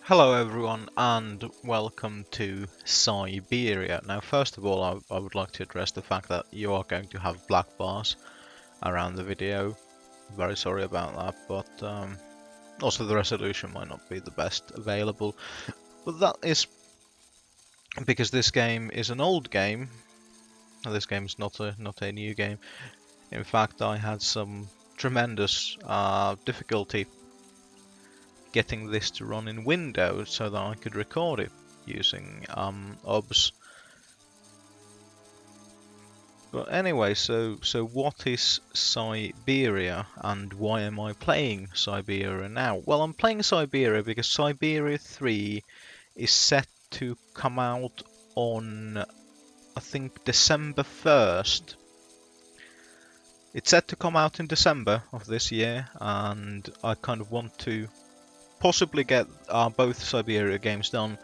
Hello everyone and welcome to Syberia. Now first of all I would like to address the fact that you are going to have black bars around the video. Very sorry about that, but also the resolution might not be the best available. But that is because this game is an old game. This game is not a new game. In fact, I had some tremendous difficulty getting this to run in Windows so that I could record it using OBS. But anyway, so what is Syberia and why am I playing Syberia now? Well, I'm playing Syberia because Syberia 3 is set to come out on, I think, December 1st. It's set to come out in December of this year, and I kind of want to possibly get both Syberia games done,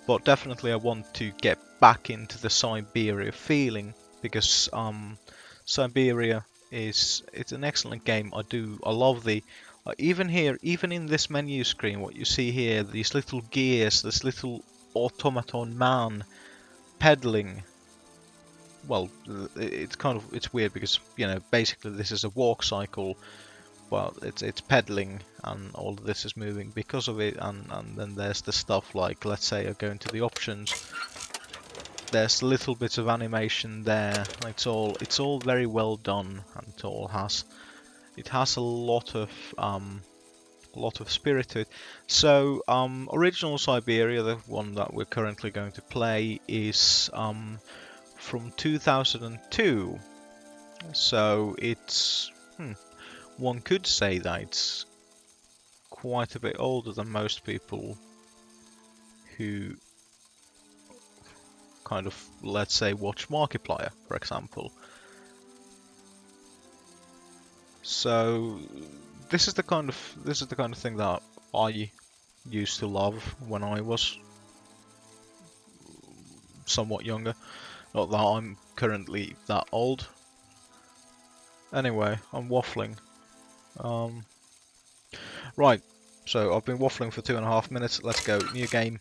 but definitely I want to get back into the Syberia feeling because Syberia it's an excellent game. I love the even here, even in this menu screen, what you see here, these little gears, this little automaton man pedaling. Well, it's weird because basically this is a walk cycle. Well, it's pedaling and all of this is moving because of it, and then there's the stuff like, let's say I go into the options, there's little bits of animation there. It's all very well done, and it has a lot of spirit to it. So original Syberia, the one that we're currently going to play, is from 2002, so it's one could say that it's quite a bit older than most people who kind of, let's say, watch Markiplier, for example. So this is the kind of thing that I used to love when I was somewhat younger. Not that I'm currently that old. Anyway, I'm waffling. Right, so I've been waffling for 2.5 minutes. Let's go. New game.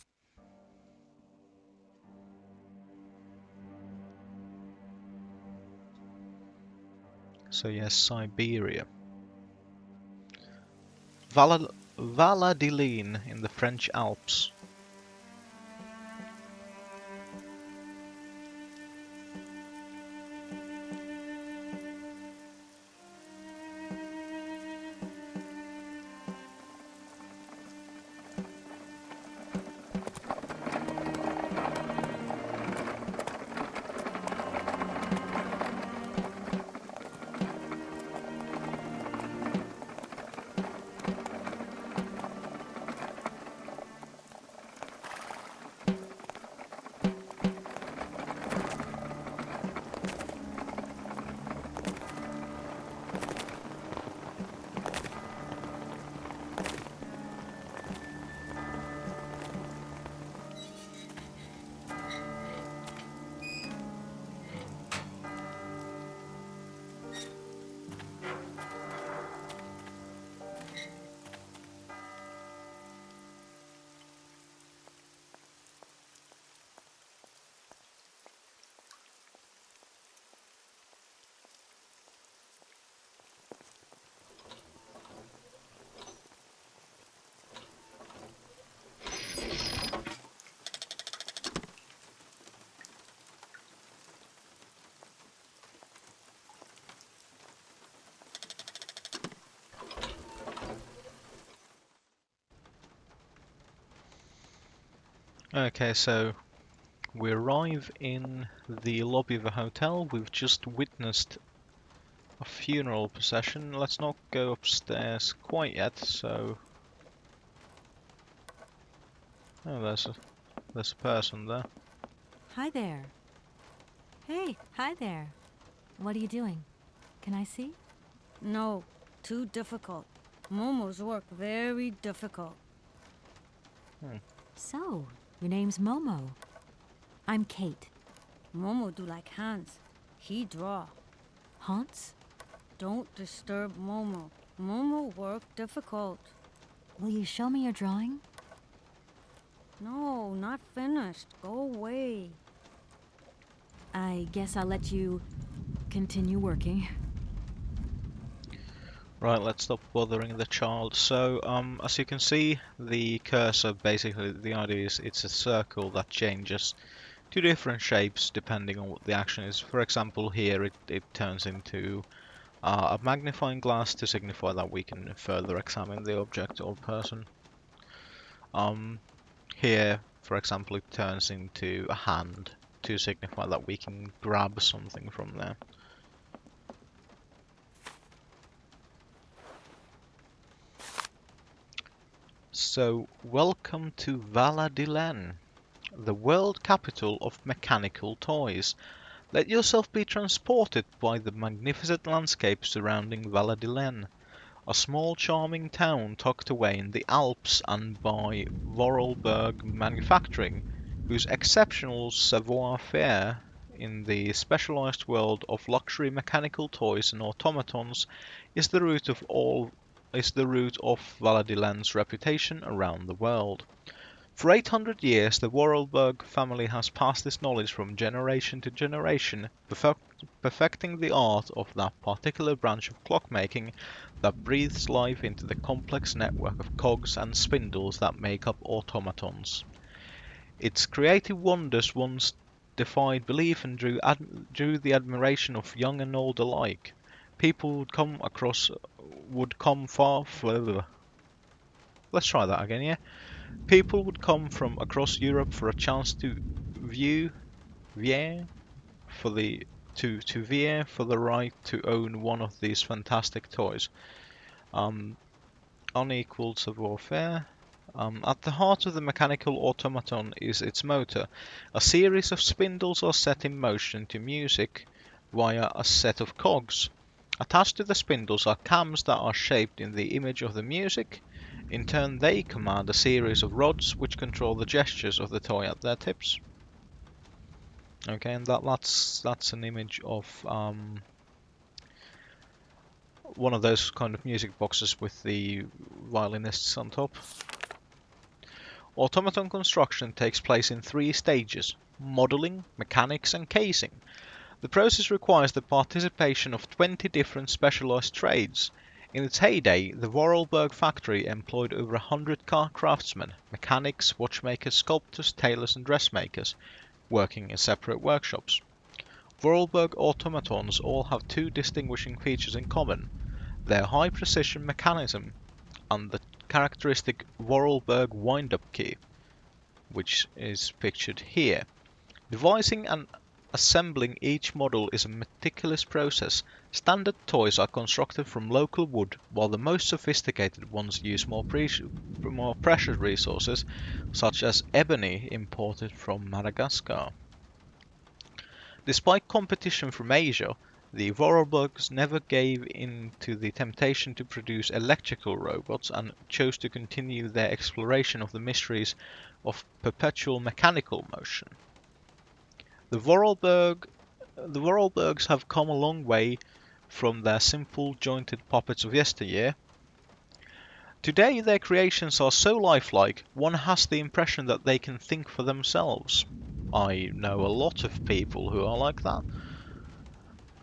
So yes, Syberia. Valladolid in the French Alps. Okay, so we arrive in the lobby of a hotel. We've just witnessed a funeral procession. Let's not go upstairs quite yet. So, oh, there's a person there. Hi there. Hey, hi there. What are you doing? Can I see? No, too difficult. Momo's work very difficult. So, your name's Momo. I'm Kate. Momo do like Hans. He draw. Hans? Don't disturb Momo. Momo work difficult. Will you show me your drawing? No, not finished. Go away. I guess I'll let you continue working. Right, let's stop bothering the child. So, as you can see, the cursor, basically, the idea is it's a circle that changes to different shapes depending on what the action is. For example, here it turns into a magnifying glass to signify that we can further examine the object or person. Um, Here, for example, it turns into a hand to signify that we can grab something from there. So, welcome to Valadilen, the world capital of mechanical toys. Let yourself be transported by the magnificent landscape surrounding Valadilen, a small charming town tucked away in the Alps, and by Vorarlberg Manufacturing, whose exceptional savoir-faire in the specialized world of luxury mechanical toys and automatons is the root of Valadilen's reputation around the world. For 800 years, the Vorarlberg family has passed this knowledge from generation to generation, perfecting the art of that particular branch of clockmaking that breathes life into the complex network of cogs and spindles that make up automatons. Its creative wonders once defied belief and drew the admiration of young and old alike. People would come far. Let's try that again, yeah. People would come from across Europe for a chance to view, vie for the to vie for the right to own one of these fantastic toys. Um, Unequaled savoir-faire. At the heart of the mechanical automaton is its motor. A series of spindles are set in motion to music via a set of cogs. Attached to the spindles are cams that are shaped in the image of the music. In turn, they command a series of rods which control the gestures of the toy at their tips. Okay, and that's an image of one of those kind of music boxes with the violinists on top. Automaton construction takes place in three stages: modeling, mechanics, and casing. The process requires the participation of 20 different specialized trades. In its heyday, the Vorarlberg factory employed over 100 craftsmen, mechanics, watchmakers, sculptors, tailors, and dressmakers, working in separate workshops. Vorarlberg automatons all have two distinguishing features in common: their high-precision mechanism and the characteristic Vorarlberg wind-up key, which is pictured here. Devising and assembling each model is a meticulous process. Standard toys are constructed from local wood, while the most sophisticated ones use more precious resources, such as ebony imported from Madagascar. Despite competition from Asia, the Vorarlbergs never gave in to the temptation to produce electrical robots and chose to continue their exploration of the mysteries of perpetual mechanical motion. The Vorarlbergs have come a long way from their simple jointed puppets of yesteryear. Today their creations are so lifelike, one has the impression that they can think for themselves. I know a lot of people who are like that.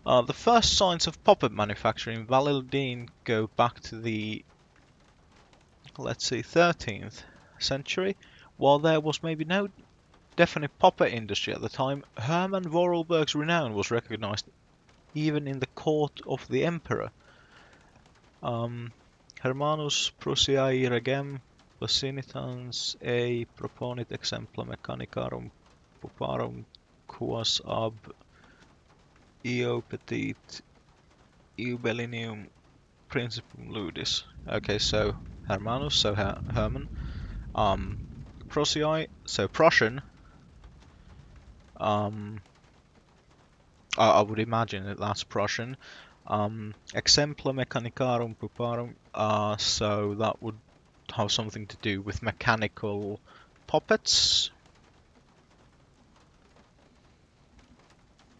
The first signs of puppet manufacturing in Valladolid go back to the, let's see, 13th century. While there was maybe no definite puppet industry at the time, Hermann Vorarlberg's renown was recognized even in the court of the emperor. Hermanus Prussiae regem vicinitans ei proponit exempla mechanicarum puparum quas ab eo petit eubellinium principum ludis. Okay, so Hermanus, so Herman. Prussiae, so Prussian. Um, I would imagine that that's Prussian. Exempla mechanicarum puparum, so that would have something to do with mechanical puppets.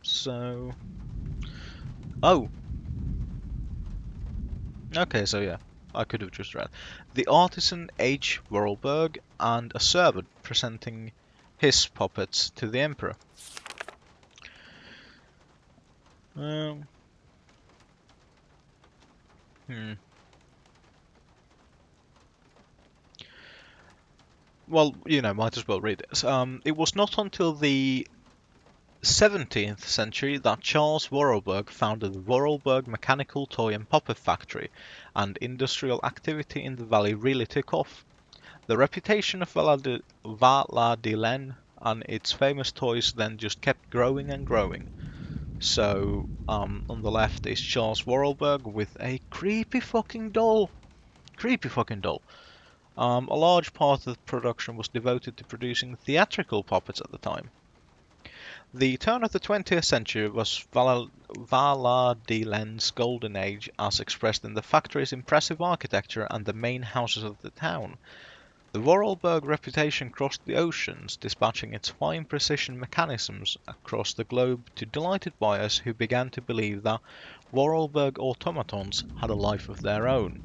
So, oh, okay, so yeah. I could have just read. The artisan H. Vorarlberg and a servant presenting his puppets to the emperor. Um, hmm. Well, might as well read it. It was not until the 17th century that Charles Vorarlberg founded the Vorarlberg Mechanical Toy and Puppet Factory, and industrial activity in the valley really took off. The reputation of Valladolid and its famous toys then just kept growing and growing. So, on the left is Charles Vorarlberg with a creepy fucking doll. Creepy fucking doll. A large part of the production was devoted to producing theatrical puppets at the time. The turn of the 20th century was Valladolid's golden age, as expressed in the factory's impressive architecture and the main houses of the town. The Vorarlberg reputation crossed the oceans, dispatching its fine precision mechanisms across the globe to delighted buyers who began to believe that Vorarlberg automatons had a life of their own.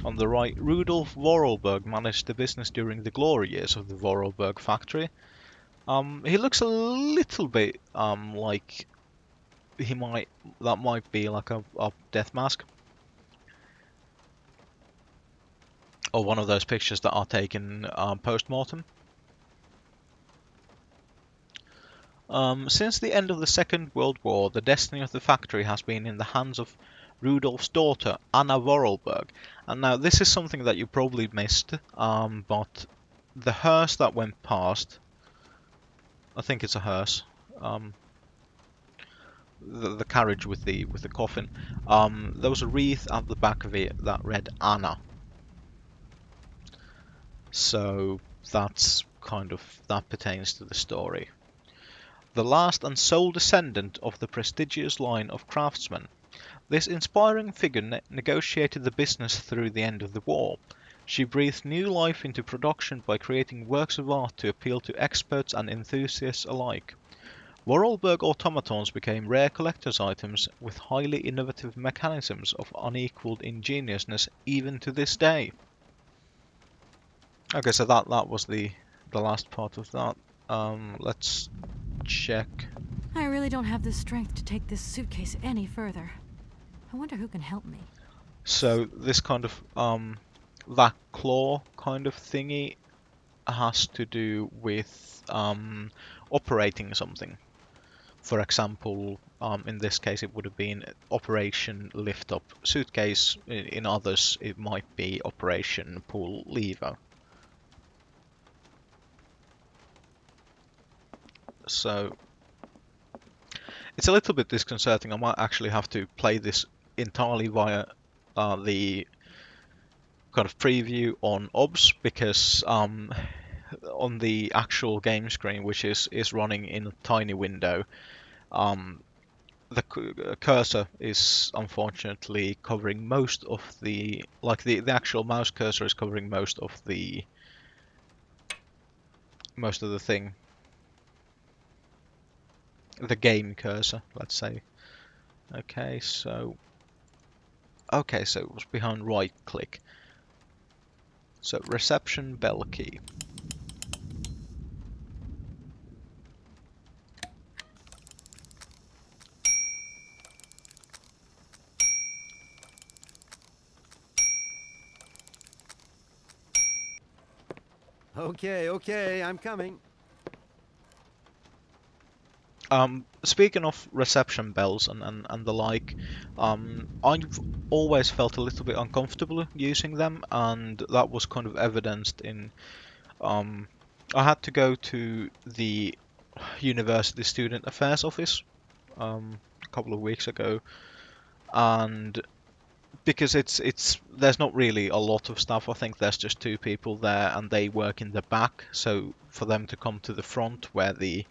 On the right, Rudolf Vorarlberg managed the business during the glory years of the Vorarlberg factory. He looks a little bit like that might be like a death mask, or one of those pictures that are taken post-mortem. Since the end of the Second World War, the destiny of the factory has been in the hands of Rudolf's daughter, Anna Vorarlberg. And now this is something that you probably missed, but the hearse that went past, I think it's a hearse, the carriage with the coffin, there was a wreath at the back of it that read Anna. So that pertains to the story. The last and sole descendant of the prestigious line of craftsmen, this inspiring figure negotiated the business through the end of the war. She breathed new life into production by creating works of art to appeal to experts and enthusiasts alike. Vorarlberg automatons became rare collector's items with highly innovative mechanisms of unequaled ingeniousness even to this day. Okay, so that was the last part of that. Let's check. I really don't have the strength to take this suitcase any further. I wonder who can help me. So this kind of that claw kind of thingy has to do with operating something. For example, in this case it would have been Operation Lift Up Suitcase. In others it might be Operation Pull Lever. So it's a little bit disconcerting. I might actually have to play this entirely via the kind of preview on OBS, because on the actual game screen, which is running in a tiny window, the cursor is unfortunately covering most of the actual mouse cursor is covering most of the thing, the game cursor, let's say. Okay, so it was behind right click. So reception bell key. Okay, I'm coming. Speaking of reception bells and the like, I've always felt a little bit uncomfortable using them, and that was kind of evidenced in I had to go to the University Student Affairs office a couple of weeks ago, and because there's not really a lot of staff. I think there's just two people there, and they work in the back. So for them to come to the front, where the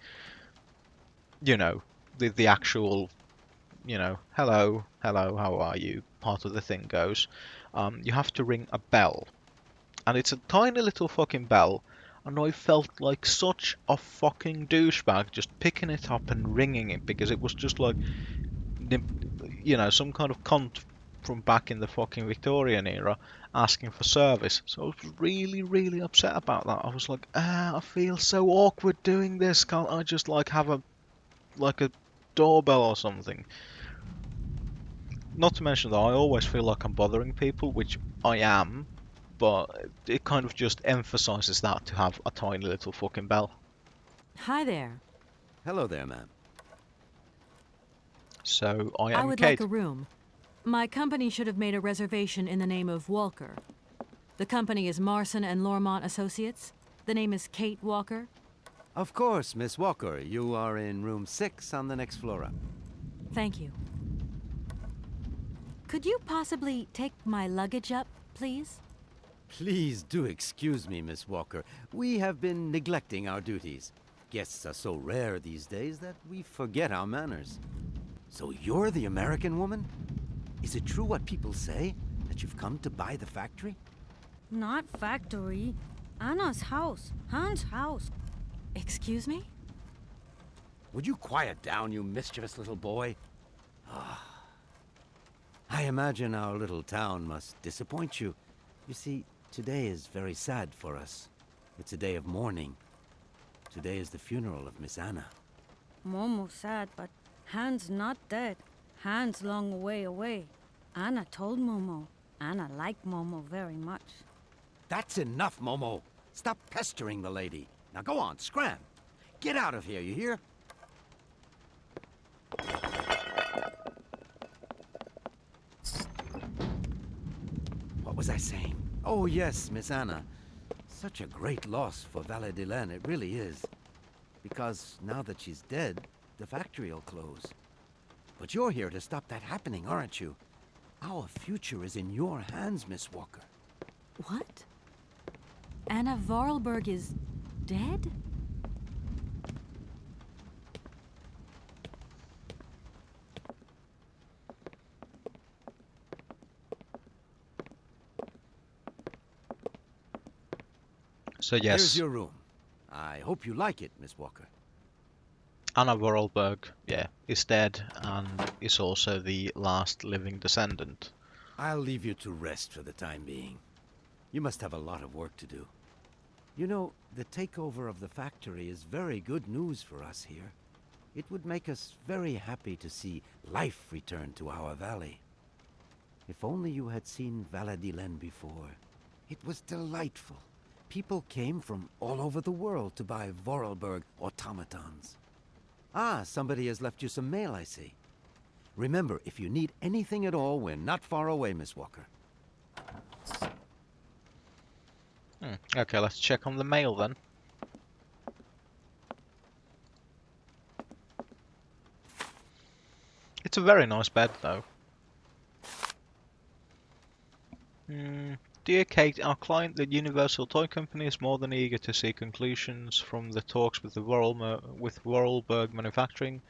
actual hello, how are you part of the thing goes, you have to ring a bell, and it's a tiny little fucking bell. And I felt like such a fucking douchebag just picking it up and ringing it, because it was just like, some kind of cunt from back in the fucking Victorian era asking for service. So I was really, really upset about that. I was like, I feel so awkward doing this. Can't I just like have a doorbell or something? Not to mention that I always feel like I'm bothering people, which I am, but it kind of just emphasizes that to have a tiny little fucking bell. Hi there. Hello there, ma'am. So I I am would like Kate. a room. My company should have made a reservation in the name of Walker. The company is Marson and Lormont Associates. The name is Kate Walker. Of course, Miss Walker. You are in room 6 on the next floor up. Thank you. Could you possibly take my luggage up, please? Please do excuse me, Miss Walker. We have been neglecting our duties. Guests are so rare these days that we forget our manners. So you're the American woman? Is it true what people say? That you've come to buy the factory? Not factory. Anna's house. Hans' house. Excuse me? Would you quiet down, you mischievous little boy? I imagine our little town must disappoint you. You see, today is very sad for us. It's a day of mourning. Today is the funeral of Miss Anna. Momo sad, but Hans not dead. Hans long way away. Anna told Momo. Anna liked Momo very much. That's enough, Momo. Stop pestering the lady. Now go on, scram. Get out of here, you hear? What was I saying? Oh, yes, Miss Anna. Such a great loss for Valadilene, it really is. Because now that she's dead, the factory will close. But you're here to stop that happening, aren't you? Our future is in your hands, Miss Walker. What? Anna Vorarlberg is dead? So Here's yes, your room. I hope you like it, Miss Walker. Anna Vorarlberg, yeah, is dead and is also the last living descendant. I'll leave you to rest for the time being. You must have a lot of work to do. You know, the takeover of the factory is very good news for us here. It would make us very happy to see life return to our valley. If only you had seen Valadilene before. It was delightful. People came from all over the world to buy Vorarlberg automatons. Ah, somebody has left you some mail, I see. Remember, if you need anything at all, we're not far away, Miss Walker. Okay, let's check on the mail then. It's a very nice bed though. Dear Kate, our client, the Universal Toy Company, is more than eager to see conclusions from the talks with the Vorarlberg Manufacturing.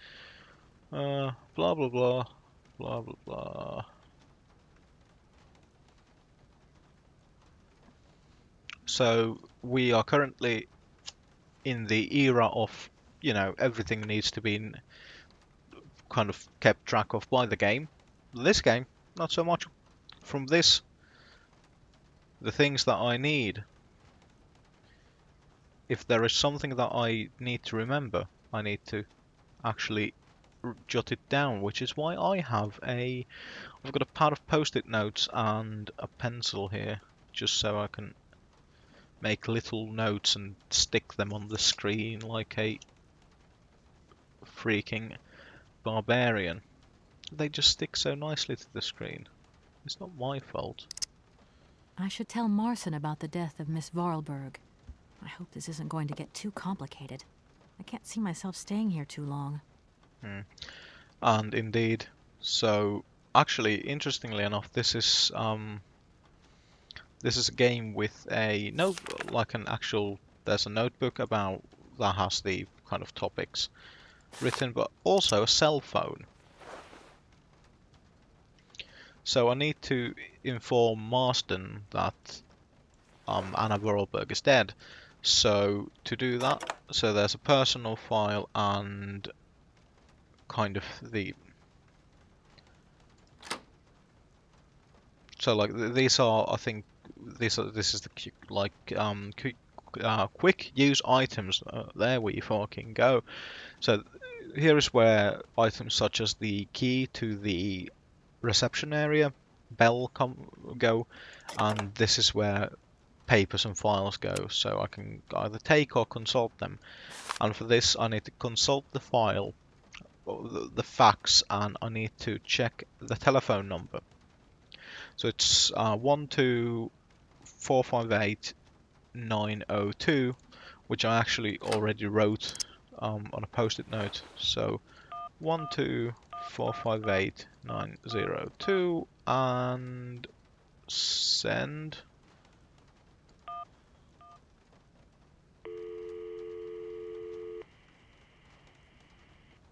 Blah blah blah, blah blah blah. So we are currently in the era of, you know, everything needs to be kind of kept track of by the game. This game, not so much. From this, the things that I need. If there is something that I need to remember, I need to actually jot it down, which is why I've got a pad of post-it notes and a pencil here, just so I can make little notes and stick them on the screen like a freaking barbarian. They just stick so nicely to the screen. It's not my fault. I should tell Marson about the death of Miss Vorarlberg. I hope this isn't going to get too complicated. I can't see myself staying here too long. And indeed, so actually, interestingly enough, this is a game with a note, like an actual. There's a notebook about that has the kind of topics written, but also a cell phone. So I need to inform Marston that Anna Vorarlberg is dead. So to do that, so there's a personal file and kind of the So like these are, I think, this is the quick use items. There we fucking go. So here is where items such as the key to the reception area, bell go, and this is where papers and files go. So I can either take or consult them. And for this, I need to consult the file, or the fax, and I need to check the telephone number. So it's 12458 which I actually already wrote on a post-it note. So 12458 and send.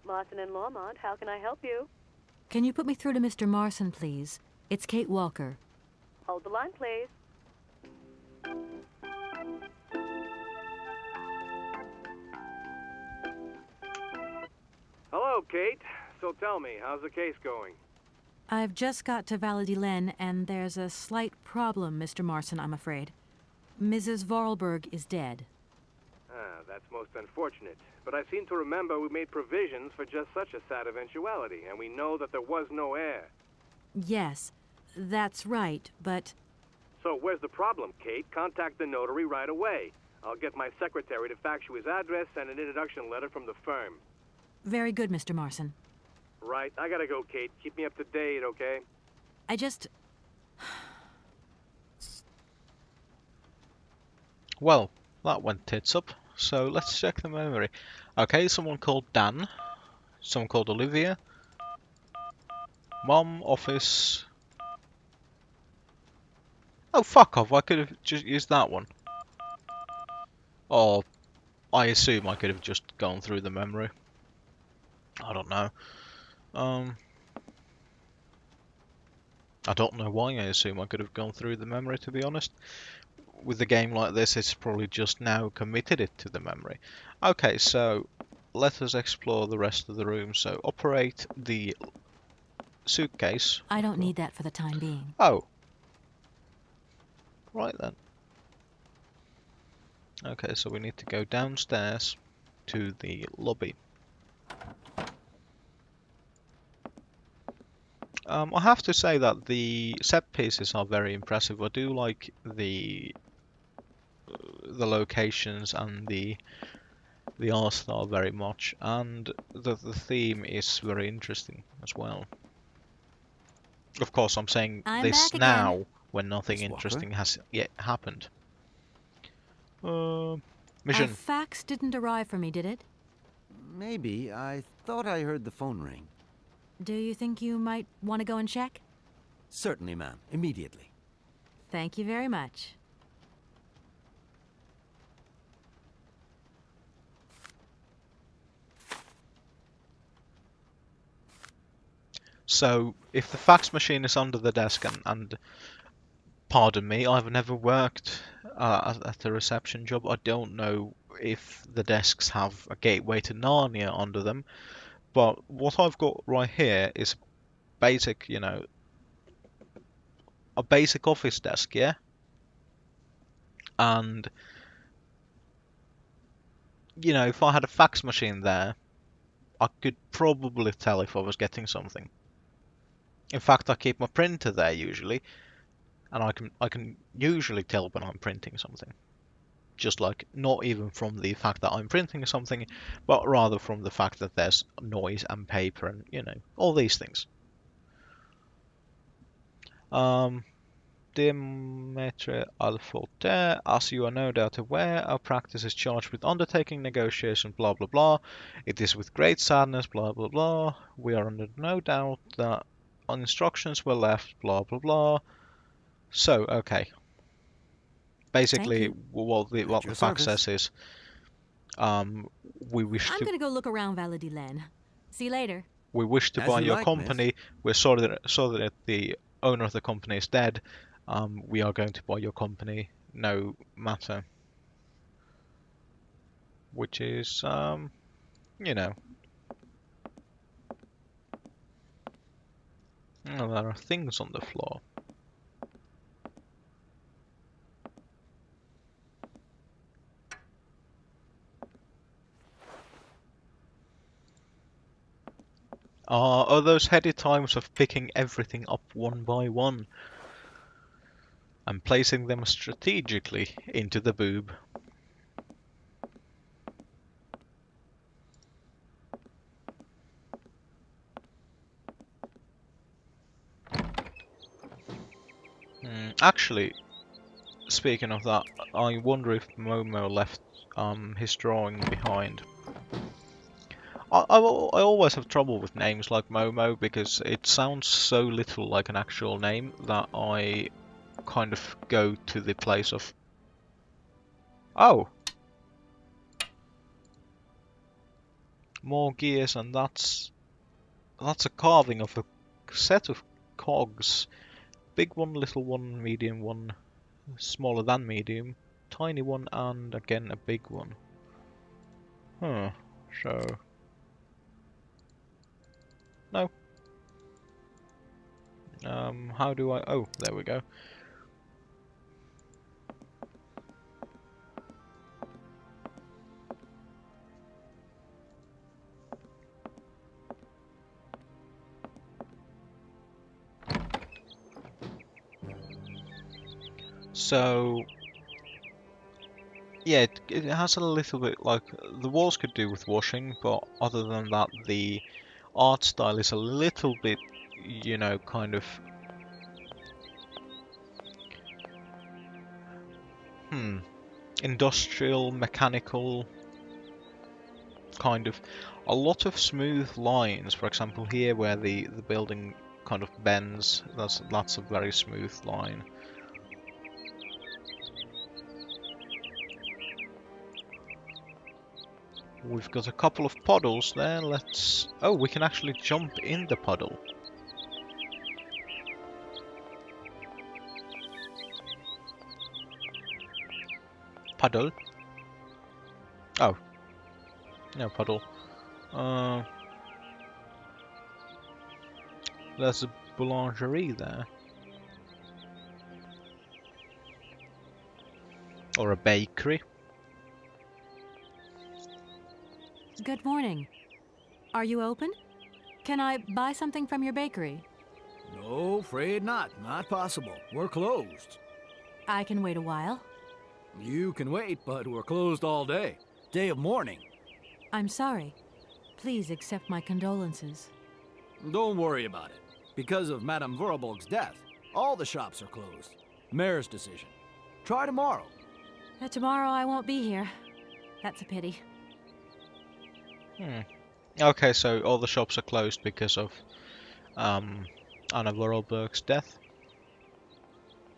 Martin and Lormont, how can I help you? Can you put me through to Mr. Marson, please? It's Kate Walker. Hold the line, please. Hello, Kate. So tell me, how's the case going? I've just got to Valladolid, and there's a slight problem, Mr. Marson, I'm afraid. Mrs. Vorarlberg is dead. Ah, that's most unfortunate. But I seem to remember we made provisions for just such a sad eventuality, and we know that there was no heir. Yes, that's right, but... So where's the problem, Kate? Contact the notary right away. I'll get my secretary to fax you his address and an introduction letter from the firm. Very good, Mr. Marson. Right, I gotta go, Kate. Keep me up to date, okay? I just... Well, that went tits up. So let's check the memory. Okay, someone called Dan, someone called Olivia, Mom, office. Oh, fuck off, I could have just used that one. Or I assume I could have just gone through the memory. I don't know. I don't know why I assume I could have gone through the memory, to be honest. With a game like this, it's probably just now committed it to the memory. Okay, so let us explore the rest of the room. So operate the suitcase. I don't need that for the time being. Oh. Right then. Okay, so we need to go downstairs to the lobby. I have to say that the set pieces are very impressive. I do like the locations and the art style very much, and the theme is very interesting as well. Of course, I'm saying I'm this back again. now when nothing Miss Walker? interesting has yet happened. A Mission. fax didn't arrive for me, did it? Maybe. I thought I heard the phone ring. Do you think you might want to go and check? Certainly, ma'am. Immediately. Thank you very much. So, if the fax machine is under the desk, and pardon me, I've never worked at a reception job. I don't know if the desks have a gateway to Narnia under them, but what I've got right here is basic, you know, a basic office desk, yeah? And, you know, if I had a fax machine there, I could probably tell if I was getting something. In fact, I keep my printer there usually, and I can usually tell when I'm printing something. Just like, not even from the fact that I'm printing something, but rather from the fact that there's noise and paper and, you know, all these things. Dimitri Alforte, as you are no doubt aware, our practice is charged with undertaking negotiation, blah blah blah. It is with great sadness, blah blah blah. We are under no doubt that instructions were left, blah blah blah. So, okay. Basically, you. what the At your fax service. says is, we wish I'm to gonna go look around Valladolid. See you later. buy As you your like, company. We're sorry that the owner of the company is dead. We are going to buy your company, no matter. Which is, you know. Oh, there are things on the floor. Are those heady times of picking everything up one by one and placing them strategically into the boob. Actually, speaking of that, I wonder if Momo left his drawing behind. I always have trouble with names like Momo because it sounds so little like an actual name that I kind of go to the place of, oh, more gears, and that's a carving of a set of cogs. Big one, little one, medium one, smaller than medium, tiny one, and again a big one. Huh, so... No. How do I... Oh, there we go. So... Yeah, it has a little bit like... The walls could do with washing, but other than that, the art style is a little bit, you know, kind of... Industrial, mechanical, kind of. A lot of smooth lines, for example here where the building kind of bends, that's a very smooth line. We've got a couple of puddles there, let's... Oh, we can actually jump in the puddle. Puddle? Oh. No puddle. There's a boulangerie there. Or a bakery. Good morning. Are you open? Can I buy something from your bakery? No, afraid not. Not possible. We're closed. I can wait a while. You can wait, but we're closed all day. Day of mourning. I'm sorry. Please accept my condolences. Don't worry about it. Because of Madame Vorarlberg's death, all the shops are closed. Mayor's decision. Try tomorrow. Tomorrow I won't be here. That's a pity. Okay, so all the shops are closed because of Anna Vorarlberg's death.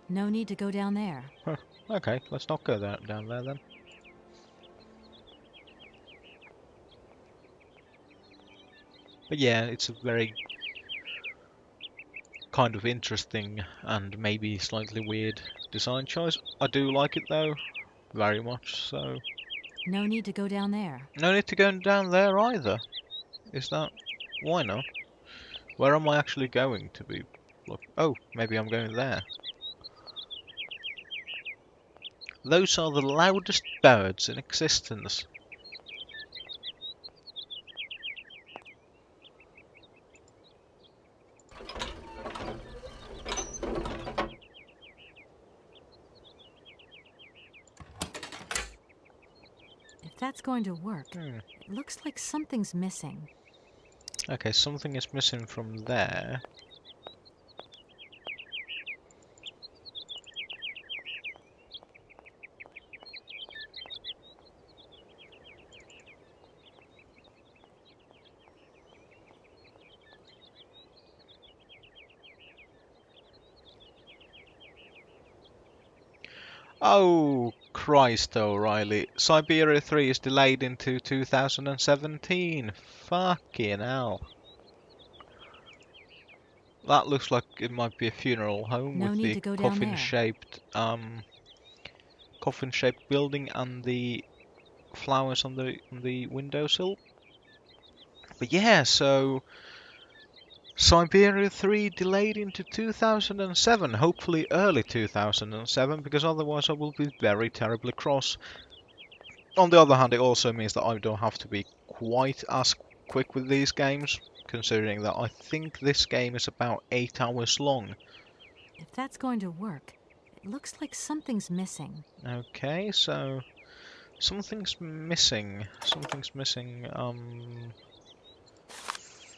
No need to go down there. Huh. Okay, let's not go down there then. But yeah, it's a very kind of interesting and maybe slightly weird design choice. I do like it though, very much so. No need to go down there. No need to go down there either. Is that... Why not? Where am I actually going to be? Look. Oh, maybe I'm going there. Those are the loudest birds in existence. If that's going to work, it looks like something's missing. Okay, something is missing from there. Oh, Christ, O'Reilly. Syberia 3 is delayed into 2017. Fucking hell. That looks like it might be a funeral home No with need the to go down there. coffin-shaped building and the flowers on the windowsill. But yeah, so Syberia 3 delayed into 2007, hopefully early 2007, because otherwise I will be very terribly cross. On the other hand, it also means that I don't have to be quite as quick with these games. considering that I think this game is about 8 hours long. If that's going to work, it looks like something's missing. Okay, so something's missing. Something's missing.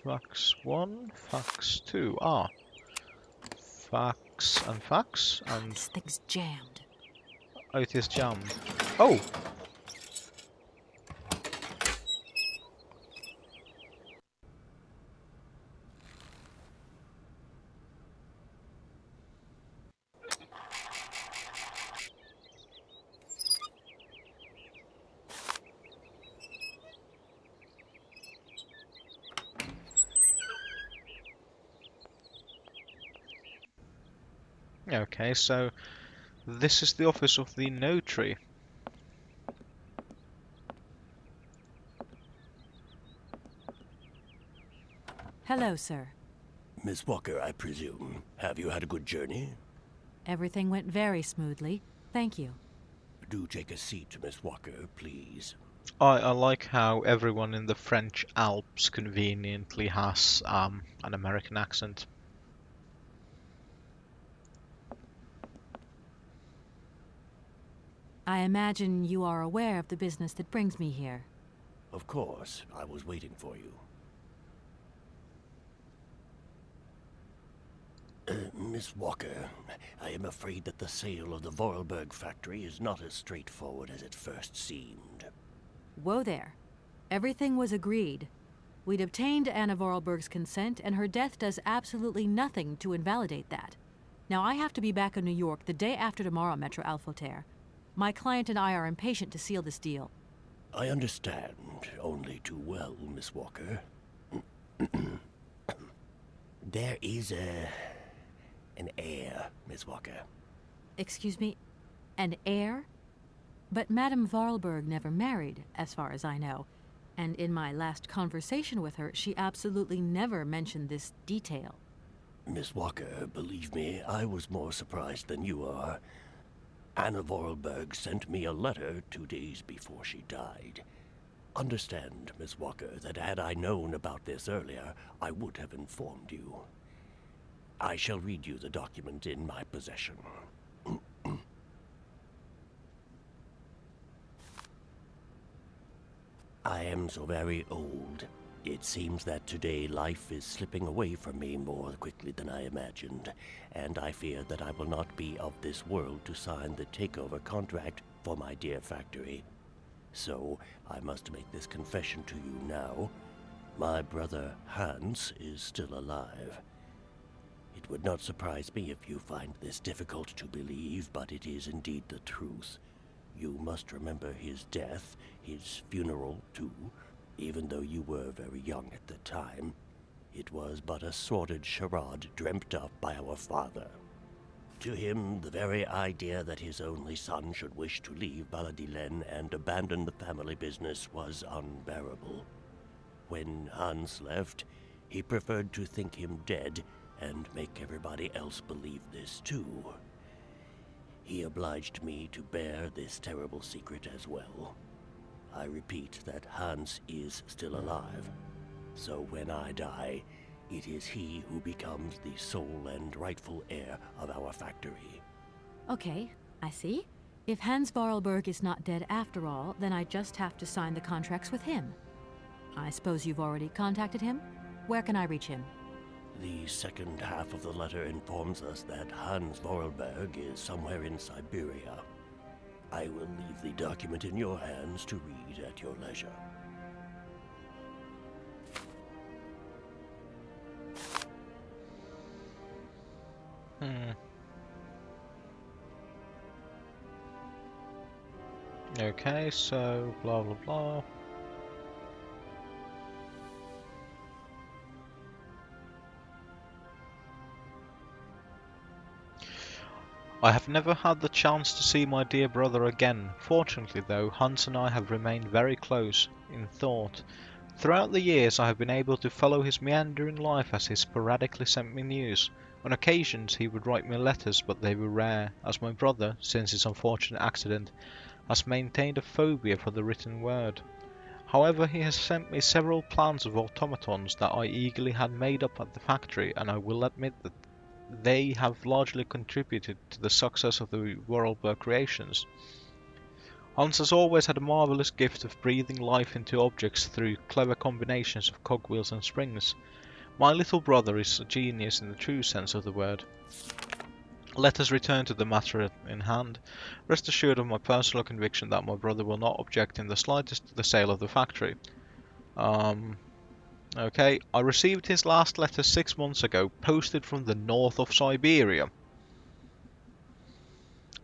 Fax 1, fax 2. Ah, fax and fax, and This thing's jammed. oh, it is jammed. Oh! Okay, so this is the office of the notary. Hello, sir. Miss Walker, I presume. Have you had a good journey? Everything went very smoothly. Thank you. Do take a seat, Miss Walker, please. I like how everyone in the French Alps conveniently has an American accent. I imagine you are aware of the business that brings me here. Of course, I was waiting for you. Miss Walker, I am afraid that the sale of the Vorarlberg factory is not as straightforward as it first seemed. Whoa there. Everything was agreed. We'd obtained Anna Vorarlberg's consent, and her death does absolutely nothing to invalidate that. Now, I have to be back in New York the day after tomorrow, Maître Alfotaire. My client and I are impatient to seal this deal. I understand only too well, Miss Walker. There is an heir, Miss Walker. Excuse me? An heir? But Madame Vorarlberg never married, as far as I know. And in my last conversation with her, she absolutely never mentioned this detail. Miss Walker, believe me, I was more surprised than you are. Anna Vorarlberg sent me a letter 2 days before she died. Understand, Miss Walker, that had I known about this earlier, I would have informed you. I shall read you the document in my possession. I am so very old. It seems that today life is slipping away from me more quickly than I imagined, and I fear that I will not be of this world to sign the takeover contract for my dear factory. So, I must make this confession to you now. My brother Hans is still alive. It would not surprise me if you find this difficult to believe, but it is indeed the truth. You must remember his death, his funeral too. Even though you were very young at the time, it was but a sordid charade dreamt up by our father. To him, the very idea that his only son should wish to leave Baladillen and abandon the family business was unbearable. When Hans left, he preferred to think him dead and make everybody else believe this too. He obliged me to bear this terrible secret as well. I repeat that Hans is still alive, so when I die, it is he who becomes the sole and rightful heir of our factory. Okay, I see. If Hans Vorarlberg is not dead after all, then I just have to sign the contracts with him. I suppose you've already contacted him? Where can I reach him? The second half of the letter informs us that Hans Vorarlberg is somewhere in Syberia. I will leave the document in your hands to read at your leisure. Okay, so blah blah blah. I have never had the chance to see my dear brother again. Fortunately though, Hans and I have remained very close in thought. Throughout the years I have been able to follow his meandering life as he sporadically sent me news. On occasions he would write me letters, but they were rare, as my brother, since his unfortunate accident, has maintained a phobia for the written word. However, he has sent me several plans of automatons that I eagerly had made up at the factory, and I will admit that they have largely contributed to the success of the Vorarlberg creations. Hans has always had a marvelous gift of breathing life into objects through clever combinations of cogwheels and springs. My little brother is a genius in the true sense of the word. Let us return to the matter in hand. Rest assured of my personal conviction that my brother will not object in the slightest to the sale of the factory. Okay, I received his last letter 6 months ago, posted from the north of Syberia.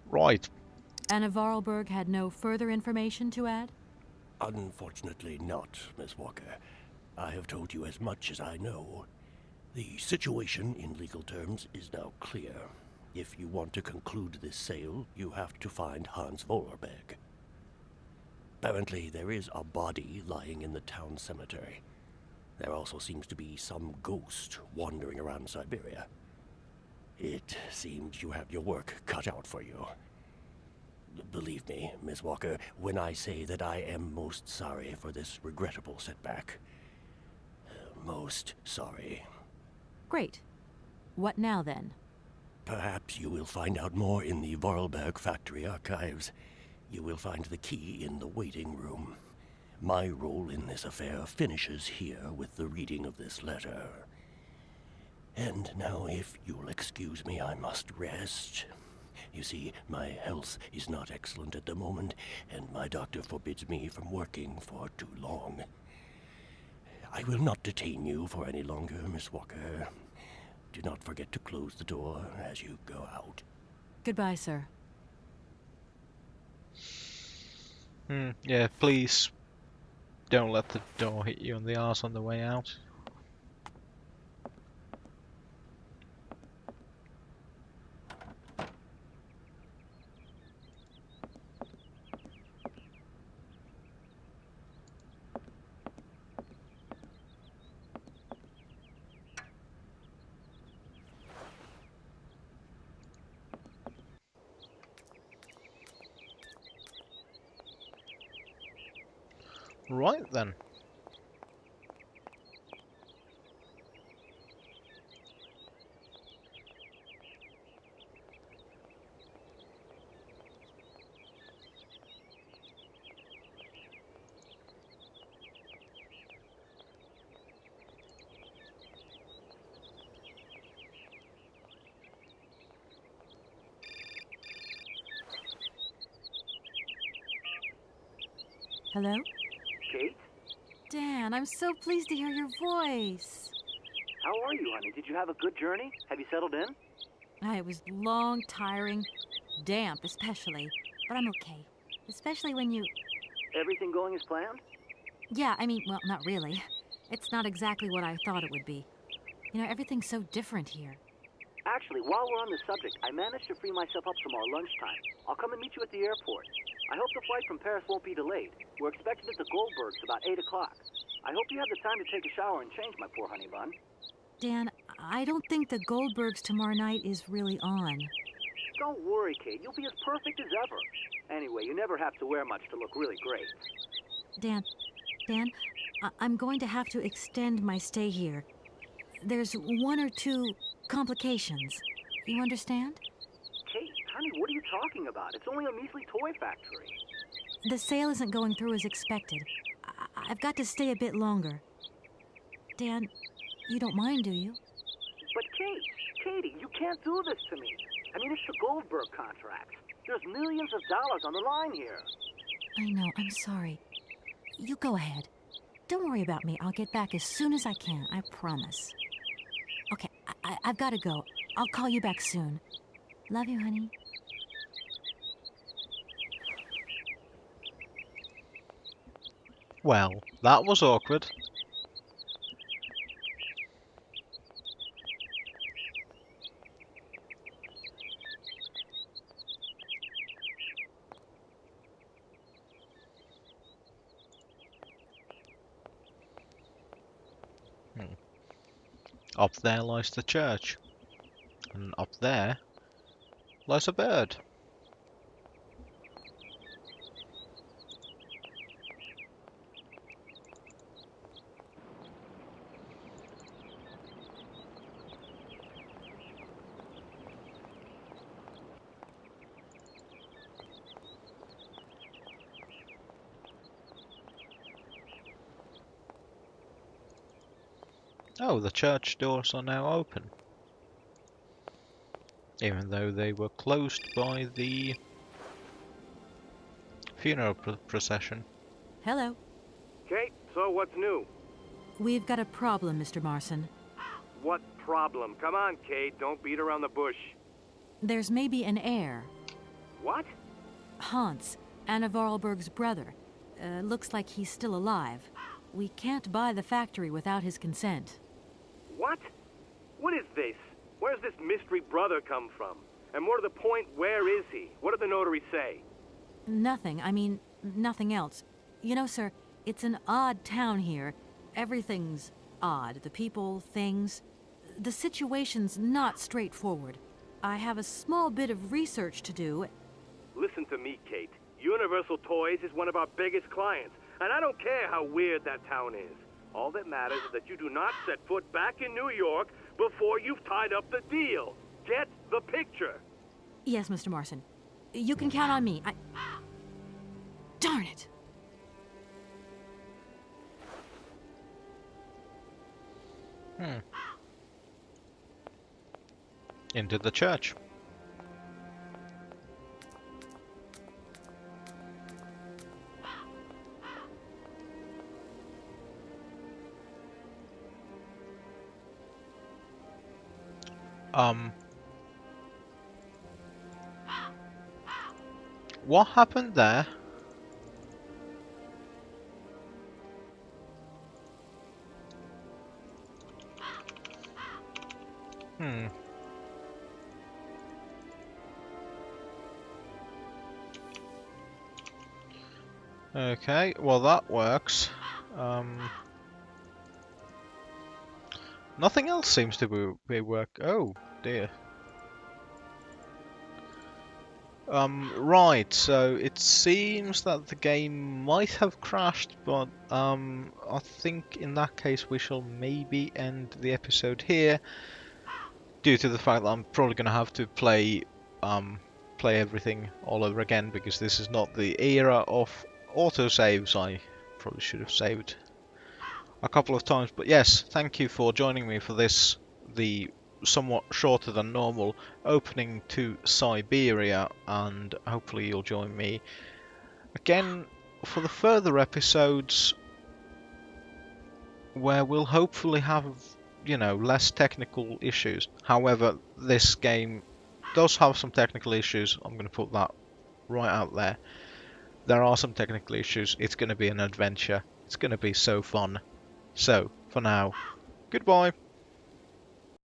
Right. Anna Vorarlberg had no further information to add? Unfortunately not, Miss Walker. I have told you as much as I know. The situation, in legal terms, is now clear. If you want to conclude this sale, you have to find Hans Vorarlberg. Apparently, there is a body lying in the town cemetery. There also seems to be some ghost wandering around Syberia. It seems you have your work cut out for you. Believe me, Miss Walker, when I say that I am most sorry for this regrettable setback. Most sorry. Great. What now, then? Perhaps you will find out more in the Vorarlberg factory archives. You will find the key in the waiting room. My role in this affair finishes here with the reading of this letter. And now, if you'll excuse me, I must rest. You see, my health is not excellent at the moment, and my doctor forbids me from working for too long. I will not detain you for any longer, Miss Walker. Do not forget to close the door as you go out. Goodbye, sir. Yeah, please don't let the door hit you in the arse on the way out. Right then. Hello? Kate? Dan, I'm so pleased to hear your voice. How are you, honey? Did you have a good journey? Have you settled in? It was long, tiring, damp especially, but I'm okay. Especially when you... Everything going as planned? Yeah, I mean, well, not really. It's not exactly what I thought it would be. You know, everything's so different here. Actually, while we're on the subject, I managed to free myself up some more lunchtime. I'll come and meet you at the airport. I hope the flight from Paris won't be delayed. We're expected at the Goldbergs about 8 o'clock. I hope you have the time to take a shower and change, my poor honey bun. Dan, I don't think the Goldbergs tomorrow night is really on. Don't worry, Kate. You'll be as perfect as ever. Anyway, you never have to wear much to look really great. Dan, I'm going to have to extend my stay here. There's 1 or 2 complications. You understand? Kate, honey, what are you talking about? It's only a measly toy factory. The sale isn't going through as expected. I've got to stay a bit longer. Dan, you don't mind, do you? But Katie, you can't do this to me. I mean, it's the Goldberg contract. There's millions of dollars on the line here. I know, I'm sorry. You go ahead. Don't worry about me. I'll get back as soon as I can, I promise. Okay, I've got to go. I'll call you back soon. Love you, honey. Well, that was awkward. Up there lies the church, and up there lies a bird. Oh, the church doors are now open. Even though they were closed by the funeral procession. Hello. Kate, so what's new? We've got a problem, Mr. Marson. What problem? Come on, Kate, don't beat around the bush. There's maybe an heir. What? Hans, Anna Vorarlberg's brother. Looks like he's still alive. We can't buy the factory without his consent. What? What is this? Where's this mystery brother come from? And more to the point, where is he? What did the notary say? Nothing. I mean, nothing else. You know, sir, it's an odd town here. Everything's odd. The people, things. The situation's not straightforward. I have a small bit of research to do. Listen to me, Kate. Universal Toys is one of our biggest clients, and I don't care how weird that town is. All that matters is that you do not set foot back in New York before you've tied up the deal. Get the picture. Yes, Mr. Marson. You can count on me. Darn it! Into the church. What happened there? Okay, well that works. Nothing else seems to be work. Oh dear. Right, so it seems that the game might have crashed, but I think in that case we shall maybe end the episode here, due to the fact that I'm probably going to have to play everything all over again, because this is not the era of autosaves. I probably should have saved a couple of times, but yes, thank you for joining me for this, the somewhat shorter than normal opening to Syberia, and hopefully you'll join me again for the further episodes, where we'll hopefully have, you know, less technical issues. However, this game does have some technical issues. I'm going to put that right out there. There are some technical issues. It's going to be an adventure. It's going to be so fun. So, for now, goodbye.